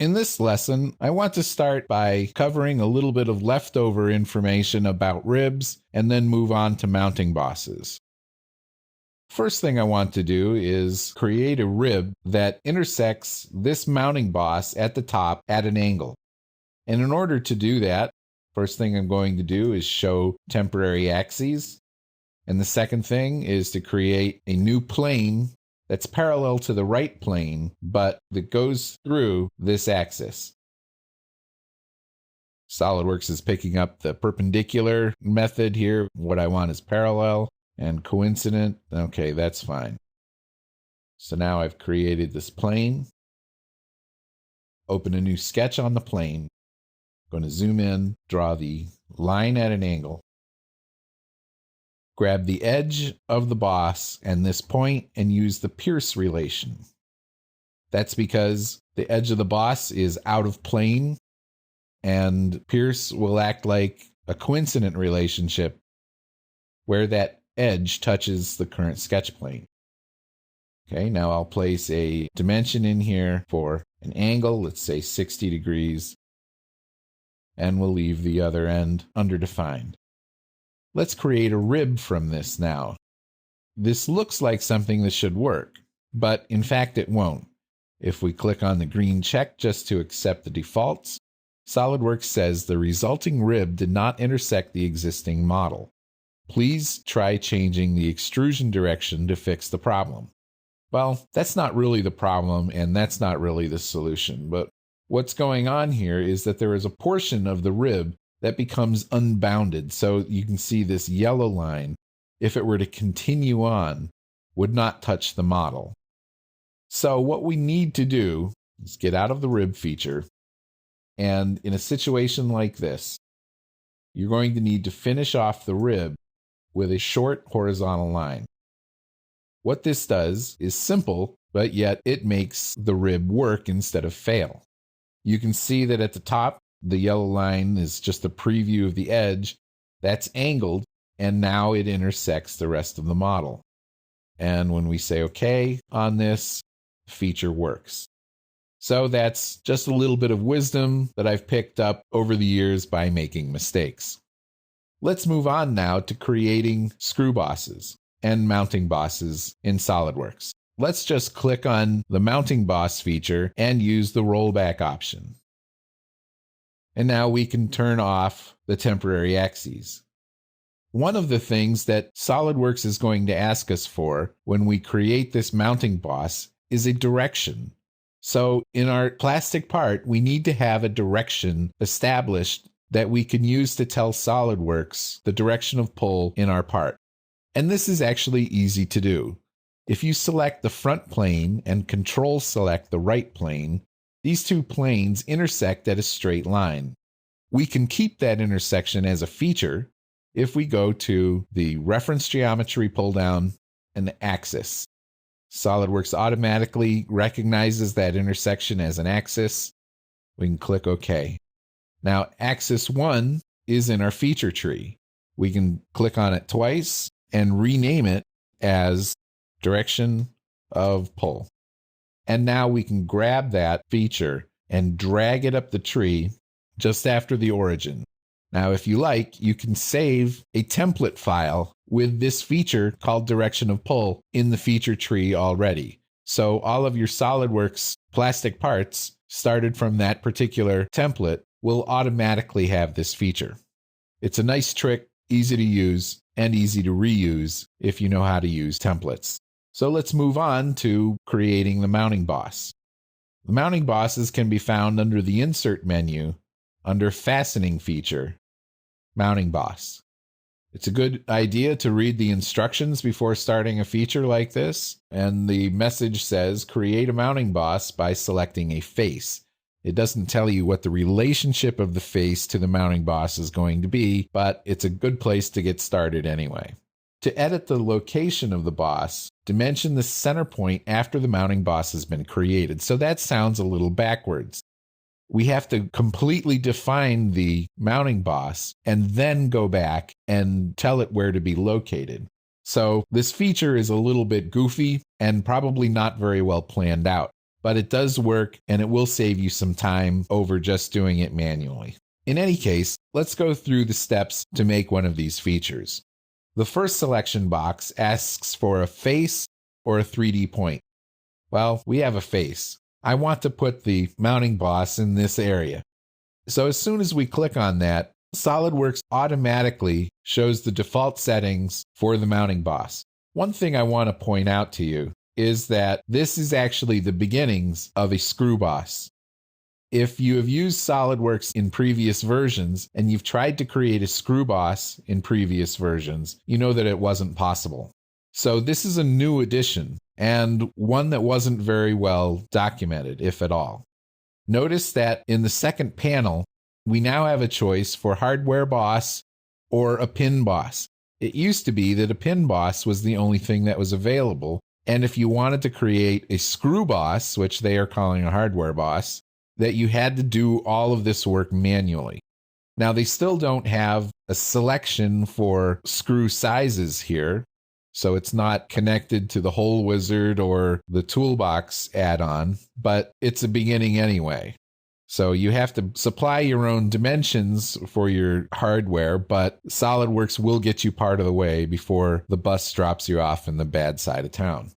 In this lesson, I want to start by covering a little bit of leftover information about ribs and then move on to mounting bosses. First thing I want to do is create a rib that intersects this mounting boss at the top at an angle. And in order to do that, first thing I'm going to do is show temporary axes. And the second thing is to create a new plane that's parallel to the right plane, but that goes through this axis. SOLIDWORKS is picking up the perpendicular method here. What I want is parallel and coincident. Okay, that's fine. So now I've created this plane. Open a new sketch on the plane. I'm going to zoom in, draw the line at an angle. Grab the edge of the boss and this point and use the pierce relation. That's because the edge of the boss is out of plane, and pierce will act like a coincident relationship where that edge touches the current sketch plane. Okay, now I'll place a dimension in here for an angle, let's say 60 degrees, and we'll leave the other end underdefined. Let's create a rib from this now. This looks like something that should work, but in fact it won't. If we click on the green check just to accept the defaults, SOLIDWORKS says the resulting rib did not intersect the existing model. Please try changing the extrusion direction to fix the problem. Well, that's not really the problem, and that's not really the solution, but what's going on here is that there is a portion of the rib that becomes unbounded. So you can see this yellow line, if it were to continue on, would not touch the model. So what we need to do is get out of the rib feature. And in a situation like this, you're going to need to finish off the rib with a short horizontal line. What this does is simple, but yet it makes the rib work instead of fail. You can see that at the top, the yellow line is just a preview of the edge. That's angled, and now it intersects the rest of the model. And when we say OK on this, the feature works. So that's just a little bit of wisdom that I've picked up over the years by making mistakes. Let's move on now to creating screw bosses and mounting bosses in SOLIDWORKS. Let's just click on the mounting boss feature and use the rollback option. And now we can turn off the temporary axes. One of the things that SOLIDWORKS is going to ask us for when we create this mounting boss is a direction. So in our plastic part, we need to have a direction established that we can use to tell SOLIDWORKS the direction of pull in our part. And this is actually easy to do. If you select the front plane and control select the right plane, these two planes intersect at a straight line. We can keep that intersection as a feature if we go to the reference geometry pull down and the axis. SOLIDWORKS automatically recognizes that intersection as an axis. We can click OK. Now, axis 1 is in our feature tree. We can click on it twice and rename it as direction of pull. And now we can grab that feature and drag it up the tree just after the origin. Now, if you like, you can save a template file with this feature called direction of pull in the feature tree already. So all of your SOLIDWORKS plastic parts started from that particular template will automatically have this feature. It's a nice trick, easy to use, and easy to reuse if you know how to use templates. So let's move on to creating the mounting boss. The mounting bosses can be found under the Insert menu, under Fastening feature, Mounting Boss. It's a good idea to read the instructions before starting a feature like this, and the message says, create a mounting boss by selecting a face. It doesn't tell you what the relationship of the face to the mounting boss is going to be, but it's a good place to get started anyway. To edit the location of the boss, dimension the center point after the mounting boss has been created. So that sounds a little backwards. We have to completely define the mounting boss and then go back and tell it where to be located. So this feature is a little bit goofy and probably not very well planned out. but it does work and it will save you some time over just doing it manually. In any case, let's go through the steps to make one of these features. The first selection box asks for a face or a 3D point. Well, we have a face. I want to put the mounting boss in this area. So as soon as we click on that, SOLIDWORKS automatically shows the default settings for the mounting boss. One thing I want to point out to you is that this is actually the beginnings of a screw boss. If you have used SOLIDWORKS in previous versions and you've tried to create a screw boss in previous versions, you know that it wasn't possible. So this is a new addition and one that wasn't very well documented, if at all. Notice that in the second panel, we now have a choice for hardware boss or a pin boss. It used to be that a pin boss was the only thing that was available, and if you wanted to create a screw boss, which they are calling a hardware boss, that you had to do all of this work manually. Now, they still don't have a selection for screw sizes here, so it's not connected to the Hole Wizard or the Toolbox add-on, but it's a beginning anyway. So you have to supply your own dimensions for your hardware, but SOLIDWORKS will get you part of the way before the bus drops you off in the bad side of town.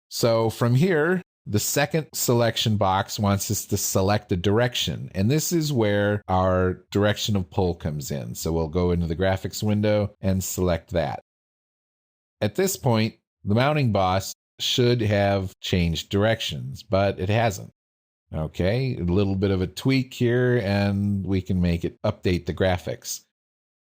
So from here, the second selection box wants us to select a direction, and this is where our direction of pull comes in. So we'll go into the graphics window and select that. At this point, the mounting boss should have changed directions, but it hasn't. Okay, a little bit of a tweak here, and we can make it update the graphics.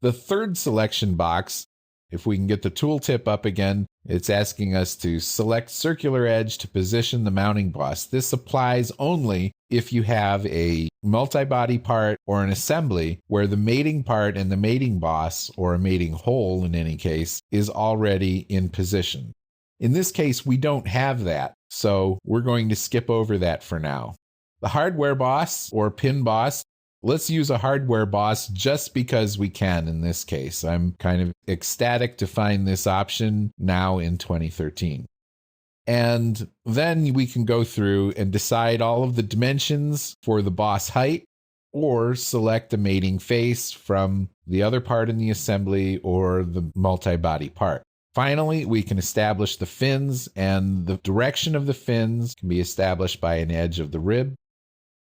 The third selection box, if we can get the tooltip up again, it's asking us to select circular edge to position the mounting boss. This applies only if you have a multi-body part or an assembly where the mating part and the mating boss, or a mating hole in any case, is already in position. In this case, we don't have that, so we're going to skip over that for now. The hardware boss or pin boss, let's use a hardware boss just because we can in this case. I'm kind of ecstatic to find this option now in 2013. And then we can go through and decide all of the dimensions for the boss height, or select a mating face from the other part in the assembly or the multi-body part. Finally, we can establish the fins, and the direction of the fins can be established by an edge of the rib.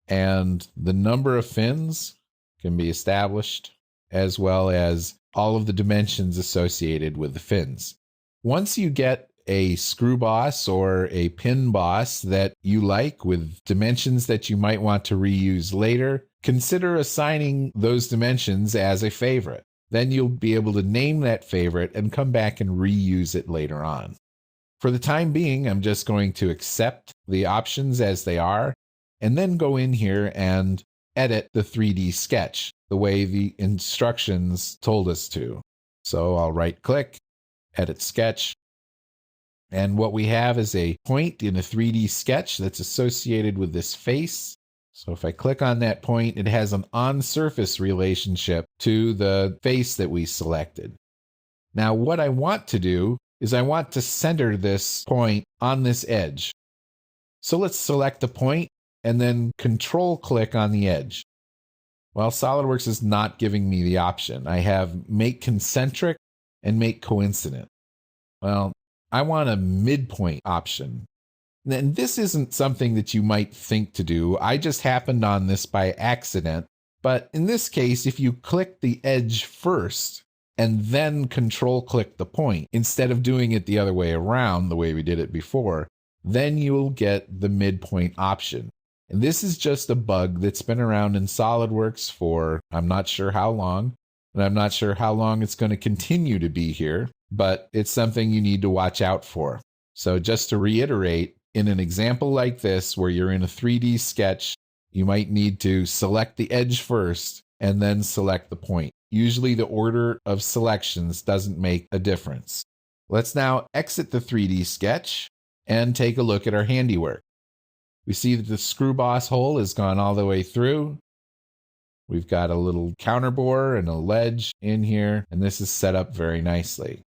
And the number of fins can be established, as well as all of the dimensions associated with the fins. Once you get a screw boss or a pin boss that you like with dimensions that you might want to reuse later, consider assigning those dimensions as a favorite. Then you'll be able to name that favorite and come back and reuse it later on. For the time being, I'm just going to accept the options as they are, and then go in here and edit the 3D sketch the way the instructions told us to. So I'll right-click, edit sketch, and what we have is a point in a 3D sketch that's associated with this face. So if I click on that point, it has an on-surface relationship to the face that we selected. Now what I want to do is I want to center this point on this edge. So let's select the point and then control-click on the edge. Well, SOLIDWORKS is not giving me the option. I have make concentric and make coincident. Well, I want a midpoint option. And this isn't something that you might think to do. I just happened on this by accident. But in this case, if you click the edge first and then control-click the point, instead of doing it the other way around, the way we did it before, then you'll get the midpoint option. And this is just a bug that's been around in SOLIDWORKS for I'm not sure how long, and I'm not sure how long it's going to continue to be here, but it's something you need to watch out for. So just to reiterate, in an example like this where you're in a 3D sketch, you might need to select the edge first and then select the point. Usually the order of selections doesn't make a difference. Let's now exit the 3D sketch and take a look at our handiwork. We see that the screw boss hole has gone all the way through. We've got a little counter bore and a ledge in here, and this is set up very nicely.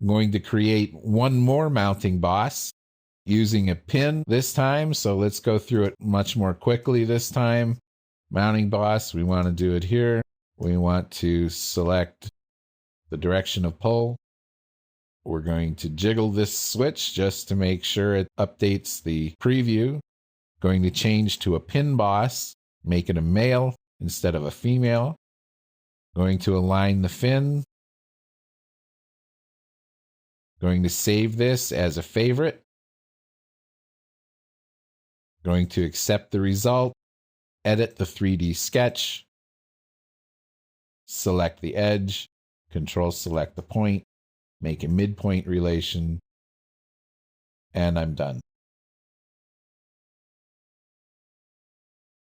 I'm going to create one more mounting boss using a pin this time, so let's go through it much more quickly this time. Mounting boss, we want to do it here. We want to select the direction of pull. We're going to jiggle this switch just to make sure it updates the preview. Going to change to a pin boss, make it a male instead of a female. Going to align the fin. Going to save this as a favorite. Going to accept the result, edit the 3D sketch, select the edge, Control select the point, make a midpoint relation, and I'm done.